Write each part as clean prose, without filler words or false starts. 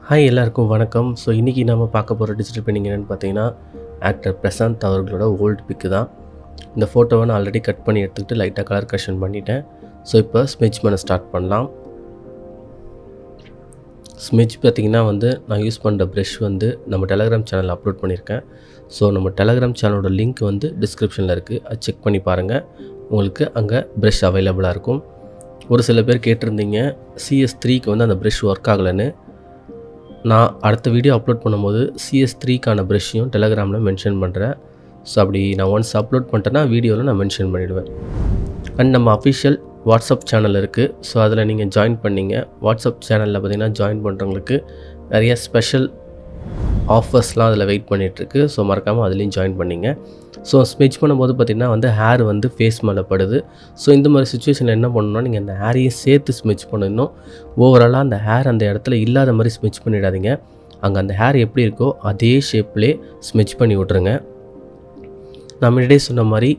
Hi எல்லாருக்கும் வணக்கம். So இன்றைக்கி நம்ம பார்க்க போகிற டிஜிட்டல் பெயிண்டிங் என்னென்னு பார்த்தீங்கன்னா, ஆக்டர் பிரசாந்த் அவர்களோட ஓல்டு பிக்கு தான். இந்த ஃபோட்டோவை நான் ஆல்ரெடி கட் பண்ணி எடுத்துக்கிட்டு லைட்டாக கலர் கரெக்ஷன் பண்ணிட்டேன். ஸோ இப்போ ஸ்மெட்ச் பண்ண ஸ்டார்ட் பண்ணலாம். ஸ்மெட்ச் பார்த்திங்கன்னா நான் யூஸ் பண்ணுற ப்ரஷ் நம்ம டெலகிராம் சேனலில் அப்லோட் பண்ணியிருக்கேன். ஸோ நம்ம டெலகிராம் சேனலோட லிங்க் டிஸ்கிரிப்ஷனில் இருக்குது. அது செக் பண்ணி பாருங்கள். உங்களுக்கு அங்கே ப்ரஷ் அவைலபிளாக இருக்கும். ஒரு சில பேர் கேட்டிருந்தீங்க CS3க்கு அந்த ப்ரஷ் ஒர்க் ஆகலைன்னு. நான் அடுத்த வீடியோ அப்லோட் பண்ணும்போது CS3க்கான ப்ரஷ்ஷையும் டெலகிராமில் மென்ஷன் பண்ணுறேன். ஸோ அப்படி நான் ஒன்ஸ் அப்லோட் பண்ணிட்டேன்னா வீடியோவில் நான் மென்ஷன் பண்ணிவிடுவேன். அண்ட் நம்ம அஃபிஷியல் வாட்ஸ்அப் சேனல் இருக்குது. ஸோ அதில் நீங்கள் ஜாயின் பண்ணிங்க. வாட்ஸ்அப் சேனலில் பார்த்திங்கன்னா ஜாயின் பண்ணுறவங்களுக்கு நிறைய ஸ்பெஷல் ஆஃபர்ஸ்லாம் அதில் வெயிட் பண்ணிகிட்ருக்கு. ஸோ மறக்காமல் அதுலேயும் ஜாயின் பண்ணிங்க. ஸோ ஸ்மெட்ச் பண்ணும்போது பார்த்திங்கன்னா ஹேர் ஃபேஸ் மேலே படுது. ஸோ இந்த மாதிரி சுச்சுவேஷனில் என்ன பண்ணணும்னா, நீங்கள் அந்த ஹேரையும் சேர்த்து ஸ்மெட்ச் பண்ணணும். ஓவராலாக அந்த ஹேர் அந்த இடத்துல இல்லாத மாதிரி ஸ்மெட்ச் பண்ணிடாதீங்க. அங்கே அந்த ஹேர் எப்படி இருக்கோ அதே ஷேப்லேயே ஸ்மெட்ச் பண்ணி விட்ருங்க. நான் முன்னாடியே சொன்ன மாதிரி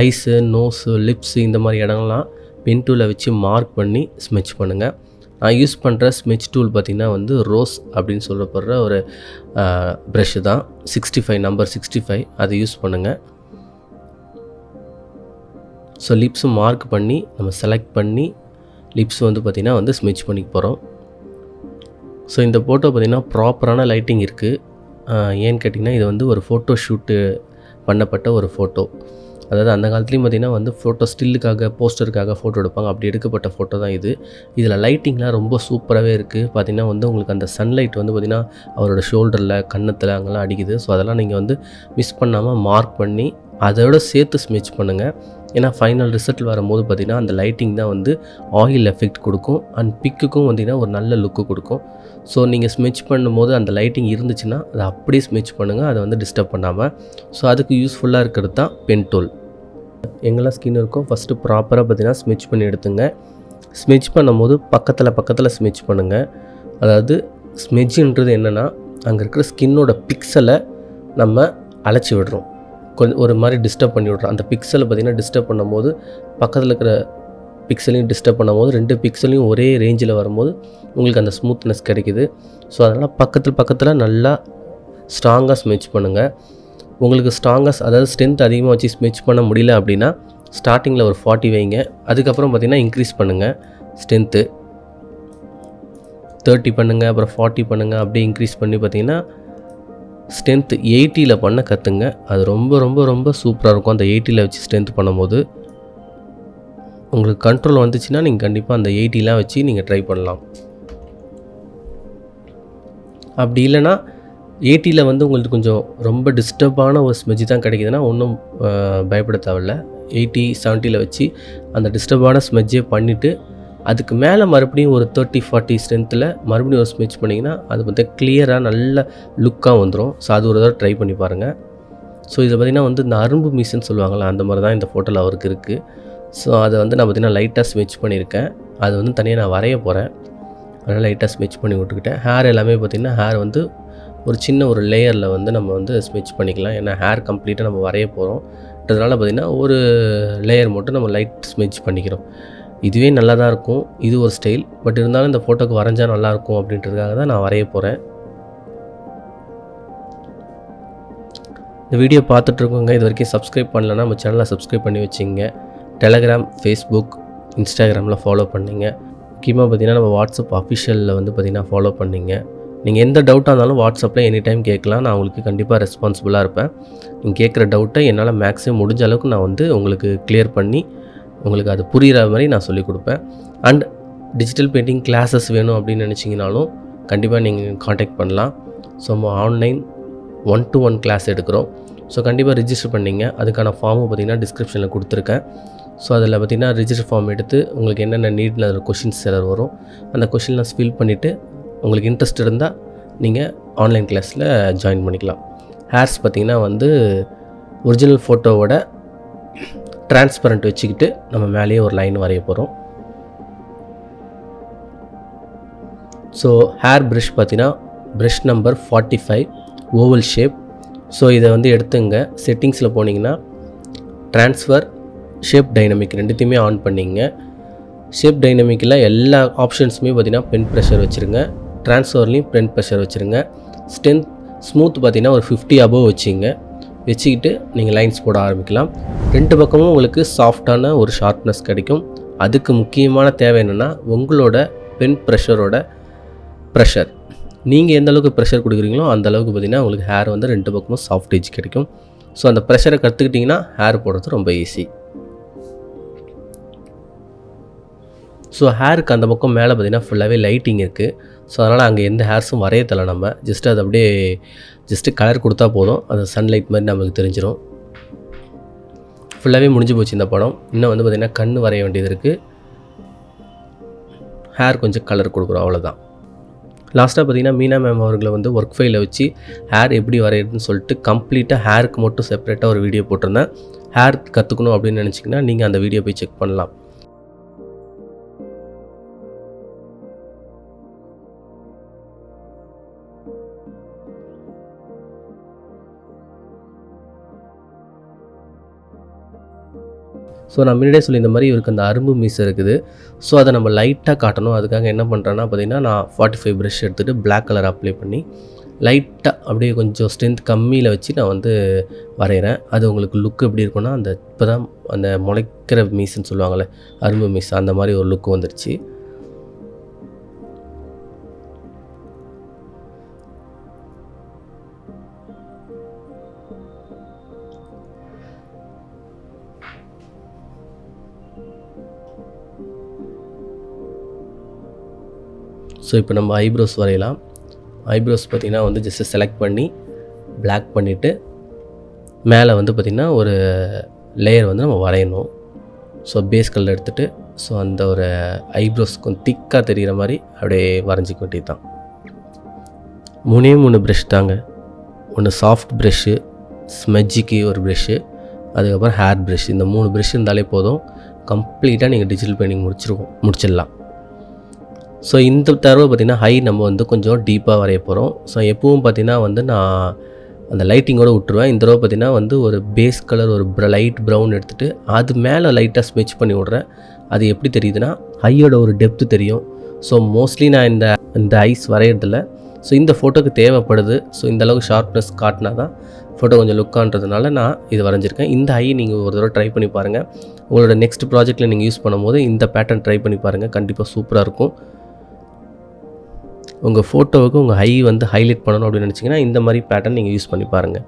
ஐஸு, நோஸு, லிப்ஸு இந்த மாதிரி இடங்கள்லாம் பென் டூலை வச்சு மார்க் பண்ணி ஸ்மெட்ச் பண்ணுங்கள். நான் யூஸ் பண்ணுற ஸ்மெட்ச் டூல் பார்த்திங்கன்னா ரோஸ் அப்படின்னு சொல்லப்படுற ஒரு ப்ரஷ்ஷு தான். 65 நம்பர் 65 அதை யூஸ் பண்ணுங்கள். ஸோ லிப்ஸு மார்க் பண்ணி நம்ம செலக்ட் பண்ணி லிப்ஸ் பார்த்திங்கன்னா ஸ்மெட்ச் பண்ணிக்க போகிறோம். ஸோ இந்த ஃபோட்டோ பார்த்திங்கன்னா ப்ராப்பரான லைட்டிங் இருக்குது. ஏன்னு கேட்டிங்கன்னா இது ஒரு ஃபோட்டோ ஷூட்டு பண்ணப்பட்ட ஒரு ஃபோட்டோ. அதாவது அந்த காலத்துலேயும் பார்த்திங்கன்னா ஃபோட்டோ ஸ்டில்லுக்காக, போஸ்டருக்காக ஃபோட்டோ எடுப்பாங்க. அப்படி எடுக்கப்பட்ட ஃபோட்டோ தான் இது. இதில் லைட்டிங்லாம் ரொம்ப சூப்பராகவே இருக்குது. பார்த்திங்கன்னா உங்களுக்கு அந்த சன்லைட் பார்த்திங்கன்னா அவரோட ஷோல்டரில், கன்னத்தில் அங்கெல்லாம் அடிக்குது. ஸோ அதெல்லாம் நீங்கள் மிஸ் பண்ணாமல் மார்க் பண்ணி அதோட சேர்த்து ஸ்மெட்ச் பண்ணுங்கள். ஏன்னா ஃபைனல் ரிசல்ட் வரும்போது பார்த்திங்கன்னா அந்த லைட்டிங் தான் ஆயில் எஃபெக்ட் கொடுக்கும். அண்ட் பிக்குக்கும் பார்த்திங்கன்னா ஒரு நல்ல லுக்கு கொடுக்கும். ஸோ நீங்கள் ஸ்மெட்ச் பண்ணும்போது அந்த லைட்டிங் இருந்துச்சுன்னா அதை அப்படியே ஸ்மெட்ச் பண்ணுங்கள். அதை டிஸ்டர்ப் பண்ணாமல். ஸோ அதுக்கு யூஸ்ஃபுல்லாக இருக்கிறது தான் பென் டூல். எங்கெல்லாம் ஸ்கின் இருக்கோ ஃபஸ்ட்டு ப்ராப்பராக பார்த்திங்கன்னா ஸ்மெட்ச் பண்ணி எடுத்துங்க. ஸ்மெட்ச் பண்ணும்போது பக்கத்தில் ஸ்மெட்ச் பண்ணுங்கள். அதாவது ஸ்மெட்ஜுன்றது என்னென்னா, அங்கே இருக்கிற ஸ்கின்னோட பிக்சலை நம்ம அழைச்சி விடுறோம். கொஞ்சம் ஒரு மாதிரி டிஸ்டர்ப் பண்ணி விட்றோம். அந்த பிக்சலை பார்த்திங்கன்னா டிஸ்டர்ப் பண்ணும்போது பக்கத்தில் இருக்கிற பிக்சலையும் டிஸ்டர்ப் பண்ணும்போது 2 பிக்சலையும் ஒரே ரேஞ்சில் வரும்போது உங்களுக்கு அந்த ஸ்மூத்னஸ் கிடைக்குது. ஸோ அதனால் பக்கத்தில் நல்லா ஸ்ட்ராங்காக ஸ்மெட்ச் பண்ணுங்கள். உங்களுக்கு அதாவது ஸ்ட்ரென்த் அதிகமாக வச்சு ஸ்மெட்ச் பண்ண முடியல அப்படின்னா ஸ்டார்டிங்கில் ஒரு 40 வைங்க. அதுக்கப்புறம் பார்த்திங்கன்னா இன்க்ரீஸ் பண்ணுங்கள். ஸ்ட்ரென்த்து 30 பண்ணுங்கள், அப்புறம் 40 பண்ணுங்கள். அப்படியே இன்க்ரீஸ் பண்ணி பார்த்திங்கன்னா ஸ்ட்ரென்த்து 80ல் பண்ண கற்றுங்க. அது ரொம்ப ரொம்ப ரொம்ப சூப்பராக இருக்கும். அந்த 80ல் வச்சு ஸ்ட்ரென்த் பண்ணும்போது உங்களுக்கு கண்ட்ரோல் வந்துச்சுன்னா நீங்கள் கண்டிப்பாக அந்த 80லாம் வச்சு நீங்கள் ட்ரை பண்ணலாம். அப்படி இல்லைனா 80ல் உங்களுக்கு கொஞ்சம் ரொம்ப டிஸ்டர்பான ஒரு ஸ்மெட்ச் தான் கிடைக்குதுன்னா ஒன்றும் பயப்பட தேவையில்ல. 80, 70ல் வச்சு அந்த டிஸ்டர்பான ஸ்மெட்சே பண்ணிவிட்டு அதுக்கு மேலே மறுபடியும் ஒரு 30, 40 ஸ்ட்ரென்த்தில் மறுபடியும் ஒரு ஸ்மெட்ச் பண்ணிங்கன்னா அது கிளியராக நல்ல லுக்காக வந்துடும். ஸோ அது ஒரு தடவை ட்ரை பண்ணி பாருங்கள். ஸோ இதில் பார்த்திங்கன்னா இந்த அரும்பு மீசன்னு சொல்லுவாங்கள்ல, அந்த மாதிரி தான் இந்த ஃபோட்டோவில் அவருக்கு இருக்குது. ஸோ அதை நான் பார்த்திங்கன்னா லைட்டாக ஸ்மெட்ச் பண்ணியிருக்கேன். அது தனியாக நான் வரைய போகிறேன். அதனால் லைட்டாக ஸ்மெட்ச் பண்ணி விட்டுக்கிட்டேன். ஹேர் எல்லாமே பார்த்திங்கன்னா ஹேர் ஒரு சின்ன ஒரு லேயரில் நம்ம ஸ்மெட்ச் பண்ணிக்கலாம். ஏன்னா ஹேர் கம்ப்ளீட்டாக நம்ம வரைய போகிறோம். அதனால் பார்த்திங்கன்னா ஒரு லேயர் மட்டும் நம்ம லைட் ஸ்மெட்ச் பண்ணிக்கிறோம். இதுவே நல்லா தான் இருக்கும். இது ஒரு ஸ்டைல். பட் இருந்தாலும் இந்த ஃபோட்டோக்கு வரைஞ்சால் நல்லாயிருக்கும் அப்படின்றதுக்காக தான் நான் வரைய போகிறேன். இந்த வீடியோ பார்த்துட்ருக்கோங்க. இது வரைக்கும் சப்ஸ்கிரைப் பண்ணலன்னா நம்ம சேனலை சப்ஸ்கிரைப் பண்ணி வச்சுங்க. டெலகிராம், ஃபேஸ்புக், இன்ஸ்டாகிராமில் ஃபாலோ பண்ணிங்க. முக்கியமாக பார்த்திங்கன்னா நம்ம வாட்ஸ்அப் அஃபிஷியலில் பார்த்திங்கன்னா ஃபாலோ பண்ணிங்க. நீங்கள் எந்த டவுட்டாக இருந்தாலும் வாட்ஸ்அப்பில் எனி டைம் கேட்கலாம். நான் உங்களுக்கு கண்டிப்பாக ரெஸ்பான்சிபிளாக இருப்பேன். நீங்கள் கேட்குற டவுட்டை என்னால் மேக்ஸிமம் முடிஞ்ச அளவுக்கு நான் உங்களுக்கு கிளியர் பண்ணி உங்களுக்கு அது புரிகிற மாதிரி நான் சொல்லிக் கொடுப்பேன். அண்ட் டிஜிட்டல் பெயிண்டிங் கிளாஸஸ் வேணும் அப்படின்னு நினச்சிங்கனாலும் கண்டிப்பாக நீங்கள் காண்டாக்ட் பண்ணலாம். ஸோ நம்ம ஆன்லைன் 1-to-1 கிளாஸ் எடுக்கிறோம். ஸோ கண்டிப்பாக ரிஜிஸ்டர் பண்ணிங்க. அதுக்கான ஃபார்மும் பார்த்திங்கன்னா டிஸ்கிரிப்ஷனில் கொடுத்துருக்கேன். ஸோ அதில் பார்த்திங்கன்னா ரிஜிஸ்டர் ஃபார்ம் எடுத்து உங்களுக்கு என்னென்ன நீட்னு அதில் கொஷின்ஸ் சிலர் வரும். அந்த கொஷின்லாம் ஃபில் பண்ணிவிட்டு உங்களுக்கு இன்ட்ரெஸ்ட் இருந்தால் நீங்கள் ஆன்லைன் கிளாஸில் ஜாயின் பண்ணிக்கலாம். ஹேர்ஸ் பார்த்திங்கன்னா ஒரிஜினல் ஃபோட்டோவோட டிரான்ஸ்பரண்ட் வச்சுக்கிட்டு நம்ம மேலேயே ஒரு லைன் வரைய போகிறோம். ஸோ ஹேர் ப்ரஷ் பார்த்திங்கன்னா brush number 45 oval shape. So இதை எடுத்துங்க. செட்டிங்ஸில் போனீங்கன்னா ட்ரான்ஸ்ஃபர், ஷேப் டைனமிக் ரெண்டுத்தையுமே ஆன் பண்ணிங்க. ஷேப் டைனமிக்கில் எல்லா ஆப்ஷன்ஸுமே பார்த்திங்கன்னா பென் ப்ரெஷர் வச்சுருங்க. ட்ரான்ஸ்ஃபர்லேயும் ஃப்ரண்ட் ப்ரெஷர் வச்சுருங்க. ஸ்மூத் பார்த்திங்கன்னா ஒரு 50 அபோவ் வச்சுக்கிட்டு நீங்கள் லைன்ஸ் போட ஆரம்பிக்கலாம். 2 பக்கமும் உங்களுக்கு சாஃப்டான ஒரு ஷார்ப்னஸ் கிடைக்கும். அதுக்கு முக்கியமான தேவை என்னென்னா உங்களோட பென் ப்ரெஷரோட ப்ரெஷர். நீங்கள் எந்த அளவுக்கு ப்ரெஷர் கொடுக்குறீங்களோ அந்த அளவுக்கு பார்த்திங்கன்னா உங்களுக்கு ஹேர் வந்து 2 பக்கமும் சாஃப்ட் எட்ஜ் கிடைக்கும். ஸோ அந்த ப்ரெஷரை கற்றுக்கிட்டிங்கன்னா ஹேர் போடுறது ரொம்ப ஈஸி. ஸோ ஹேருக்கு அந்த பக்கம் மேலே பார்த்திங்கன்னா ஃபுல்லாகவே லைட்டிங் இருக்குது. ஸோ அதனால் அங்கே எந்த ஹேர்ஸும் வரையத்தலை. நம்ம அது அப்படியே கலர் கொடுத்தா போதும், அது சன்லைட் மாதிரி நம்மளுக்கு தெரிஞ்சிடும். ஃபுல்லாகவே முடிஞ்சு போச்சு இந்த படம். இன்னும் வந்து பார்த்திங்கன்னா கண் வரைய வேண்டியது இருக்குது. ஹேர் கொஞ்சம் கலர் கொடுக்குறோம், அவ்வளோதான். லாஸ்ட்டாக பார்த்திங்கன்னா மீனா மேம் அவர்களை வந்து ஒர்க் ஃபைலில் வச்சு ஹேர் எப்படி வரையிறதுன்னு சொல்லிட்டு கம்ப்ளீட்டாக ஹேருக்கு மட்டும் செப்பரேட்டாக ஒரு வீடியோ போட்டிருந்தேன். ஹேர் கற்றுக்கணும் அப்படின்னு நினச்சிங்கன்னா நீங்கள் அந்த வீடியோ போய் செக் பண்ணலாம். ஸோ நான் முன்னாடியே சொல்லியிருந்த மாதிரி இவருக்கு அந்த அரும்பு மீசை இருக்குது. ஸோ அதை நம்ம லைட்டாக காட்டணும். அதுக்காக என்ன பண்ணுறேன்னா பார்த்திங்கன்னா நான் 45 ப்ரஷ் எடுத்துகிட்டு பிளாக் கலர் அப்ளை பண்ணி லைட்டாக அப்படியே கொஞ்சம் ஸ்ட்ரென்த் கம்மியில் வச்சு நான் வந்து வரைகிறேன். அது உங்களுக்கு லுக் எப்படி இருக்குன்னா இப்போ தான் அந்த முளைக்கிற மீசுன்னு சொல்லுவாங்கள்ல, அரும்பு மீசை, அந்த மாதிரி ஒரு லுக் வந்துடுச்சு. ஸோ இப்போ நம்ம ஐப்ரோஸ் வரையலாம். ஐப்ரோஸ் பார்த்திங்கன்னா வந்து ஜஸ்ட்டு செலக்ட் பண்ணி பிளாக் பண்ணிவிட்டு மேலே வந்து பார்த்திங்கன்னா ஒரு லேயர் வந்து நம்ம வரையணும். ஸோ பேஸ் கலர் எடுத்துகிட்டு ஸோ அந்த ஒரு ஐப்ரோஸ் கொஞ்சம் திக்காக தெரிகிற மாதிரி அப்படியே வரைஞ்சிக்க வேண்டியது தான். 3 ப்ரஷ் தாங்க. ஒன்று சாஃப்ட் ப்ரெஷ்ஷு, ஸ்மெஜ்ஜிக்கு ஒரு ப்ரெஷ்ஷு, அதுக்கப்புறம் ஹேர் ப்ரெஷ். இந்த 3 ப்ரெஷ் இருந்தாலே போதும், கம்ப்ளீட்டாக நீங்கள் டிஜிட்டல் பெயிண்டிங் முடிச்சிடலாம். ஸோ இந்த தடவை பார்த்திங்கன்னா ஹை நம்ம வந்து கொஞ்சம் டீப்பாக வரைய போகிறோம். ஸோ எப்பவும் பார்த்திங்கன்னா வந்து நான் அந்த லைட்டிங்கோடு விட்டுருவேன். இந்த தடவை பார்த்திங்கன்னா வந்து ஒரு பேஸ் கலர் ஒரு லைட் ப்ரௌன் எடுத்துகிட்டு அது மேலே லைட்டாக ஸ்மெச் பண்ணி விட்றேன். அது எப்படி தெரியுதுன்னா ஹையோட ஒரு டெப்த்து தெரியும். ஸோ மோஸ்ட்லி நான் இந்த ஐஸ் வரைகிறதில்ல. ஸோ இந்த ஃபோட்டோக்கு தேவைப்படுது. ஸோ இந்தளவுக்கு ஷார்ப்னஸ் காட்டினா தான் ஃபோட்டோ கொஞ்சம் லுக்கான்றதுனால நான் இது வரைஞ்சிருக்கேன். இந்த ஐ நீங்கள் ஒரு தடவை ட்ரை பண்ணி பாருங்கள். உங்களோட நெக்ஸ்ட் ப்ராஜெக்ட்டில் நீங்கள் யூஸ் பண்ணும்போது இந்த பேட்டர்ன் ட்ரை பண்ணி பாருங்கள், கண்டிப்பாக சூப்பராக இருக்கும். உங்கள் ஃபோட்டோவுக்கு உங்கள் ஹை வந்து ஹைலைட் பண்ணணும் அப்படின்னு நினச்சிங்கன்னா இந்த மாதிரி பேட்டர்ன் நீங்கள் யூஸ் பண்ணி பாருங்கள்.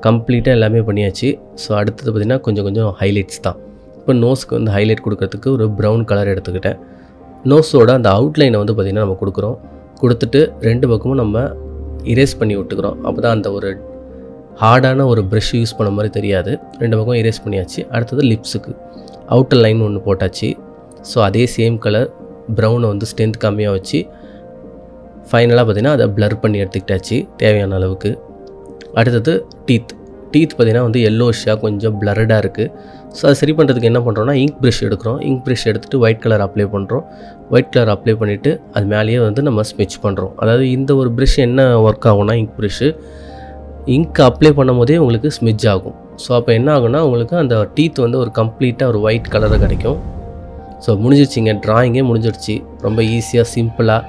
கம்ப்ளீட்டாக எல்லாமே பண்ணியாச்சு. ஸோ அடுத்தது பார்த்திங்கன்னா கொஞ்சம் ஹைலைட்ஸ் தான். இப்போ நோஸ்க்கு வந்து ஹைலைட் கொடுக்கறதுக்கு ஒரு ப்ரௌன் கலர் எடுத்துக்கிட்டேன். நோஸோட அந்த அவுட்லைனை வந்து பார்த்திங்கன்னா நம்ம கொடுத்துட்டு 2 பக்கமும் நம்ம இரேஸ் பண்ணி விட்டுக்கிறோம். அப்போ தான் அந்த ஒரு ஹார்டான ஒரு ப்ரஷ் யூஸ் பண்ண மாதிரி தெரியாது. 2 பக்கம் இரேஸ் பண்ணியாச்சு. அடுத்தது லிப்ஸுக்கு அவுட்டர் லைன் ஒன்று போட்டாச்சு. ஸோ அதே சேம் கலர் ப்ரௌனை வந்து ஸ்ட்ரென்த் கம்மியாக வச்சு ஃபைனலாக பார்த்திங்கன்னா அதை ப்ளர் பண்ணி எடுத்துக்கிட்டாச்சு தேவையான அளவுக்கு. அடுத்தது டீத் பார்த்திங்கன்னா வந்து எல்லோஷாக கொஞ்சம் பிளர்டாக இருக்குது. ஸோ அதை சரி பண்ணுறதுக்கு என்ன பண்ணுறோன்னா இங்க் ப்ரஷ் எடுக்கிறோம். இங்க் ப்ரஷ் எடுத்துகிட்டு ஒயிட் கலர் அப்ளை பண்ணுறோம். ஒயிட் கலர் அப்ளை பண்ணிவிட்டு அது மேலேயே வந்து நம்ம ஸ்மெச் பண்ணுறோம். அதாவது இந்த ஒரு ப்ரஷ் என்ன ஒர்க் ஆகும்னா இங்க் ப்ரஷ்ஷு இங்க் அப்ளை பண்ணும் போதே உங்களுக்கு ஸ்மெச் ஆகும். ஸோ அப்போ என்ன ஆகும்னா உங்களுக்கு அந்த டீத் வந்து ஒரு கம்ப்ளீட்டாக ஒரு ஒயிட் கலரில் கிடைக்கும். ஸோ முடிஞ்சிருச்சிங்க, ட்ராயிங்கே முடிஞ்சிடுச்சு. ரொம்ப ஈஸியாக சிம்பிளாக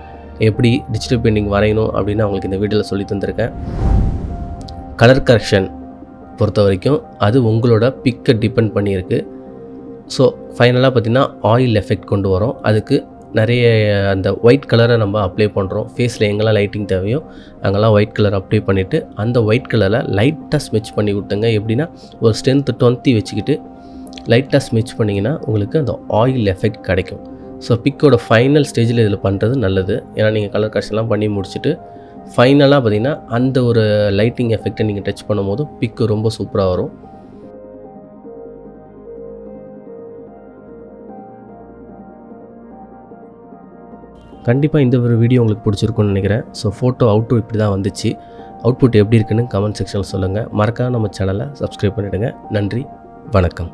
எப்படி டிஜிட்டல் பெயிண்டிங் வரையணும் அப்படின்னு அவங்களுக்கு இந்த வீடியோவில் சொல்லி தந்திருக்கேன். கலர் கரெக்ஷன் பொறுத்த வரைக்கும் அது உங்களோட பிக்கை டிபெண்ட் பண்ணியிருக்கு. ஸோ ஃபைனலாக பார்த்திங்கன்னா ஆயில் எஃபெக்ட் கொண்டு வரோம். அதுக்கு நிறைய அந்த ஒயிட் கலரை நம்ம அப்ளை பண்ணுறோம். ஃபேஸில் எங்கெல்லாம் லைட்டிங் தேவையோ அங்கெல்லாம் ஒயிட் கலர் அப்ளை பண்ணிவிட்டு அந்த ஒயிட் கலரில் லைட்டாக ஸ்மெச் பண்ணி விட்டுங்க. எப்படின்னா ஒரு ஸ்ட்ரென்த்து 20 வச்சுக்கிட்டு லைட்டாக ஸ்மெச் பண்ணிங்கன்னா உங்களுக்கு அந்த ஆயில் எஃபெக்ட் கிடைக்கும். ஸோ பிக்கோட ஃபைனல் ஸ்டேஜில் இதில் பண்ணுறது நல்லது. ஏன்னா நீங்கள் கலர் கரெக்ஷன்லாம் பண்ணி முடிச்சுட்டு ஃபைனலாக பார்த்திங்கன்னா அந்த ஒரு லைட்டிங் எஃபெக்டை நீங்கள் டச் பண்ணும்போது பிக்கு ரொம்ப சூப்பராக வரும். கண்டிப்பாக இந்த ஒரு வீடியோ உங்களுக்கு பிடிச்சிருக்குன்னு நினைக்கிறேன். ஸோ ஃபோட்டோ அவுட்புட் இப்படி தான் வந்துச்சு. அவுட்புட் எப்படி இருக்குன்னு கமெண்ட் செக்ஷனில் சொல்லுங்கள். மறக்காம நம்ம சேனலை சப்ஸ்கிரைப் பண்ணிவிடுங்க. நன்றி, வணக்கம்.